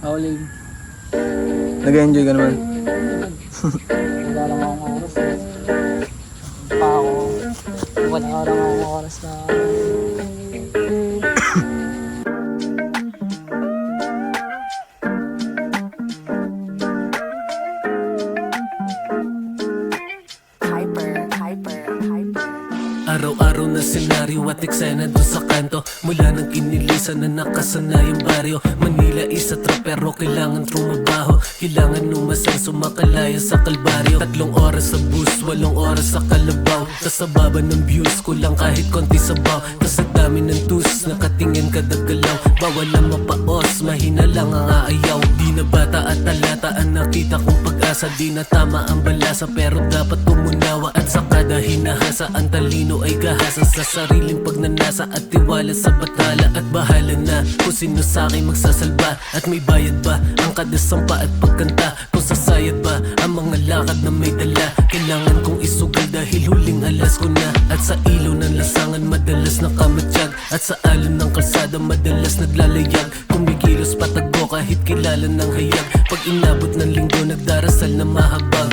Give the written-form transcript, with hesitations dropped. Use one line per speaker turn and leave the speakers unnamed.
Howling.
Nag-enjoy ka naman.
Wala lang akong oras eh. Pa ako. Wala lang akong oras na.
Araw-araw na senaryo at eksena doon sa kanto. Mula ng kinilisan na nakasanayang baryo. Manila isa trap pero kailangan trumabaho. Kailangan umasan sumakalaya sa kalbaryo. 3 oras sa bus, 8 oras sa kalabaw. Tas sa baba ng views, kulang kahit konti sabaw. Tas sa dami ng tus, nakatingin kada galaw. Bawal lang mapaos, mahina lang ang aayaw. Di na bata at talata ang nakita kong pag-asa. Di na tama ang balasa pero dapat umunawa. At sa kada hinahasa ang talino ay gahasa sa sariling pagnanasa at tiwala sa batala. At bahala na kung sino sa'kin magsasalba. At may bayad ba ang kada sampa at pagkanta? Kung sasayad ba ang mga lakad na may dala? Kailangan kong isugal dahil huling alas ko na. At sa ilaw ng lasangan madalas nakamatsyag. At sa alon ng kalsada madalas naglalayag. Kumikilos patagbo kahit kilala ng hayag. Pag inabot ng linggo nagdarasal na mahabag.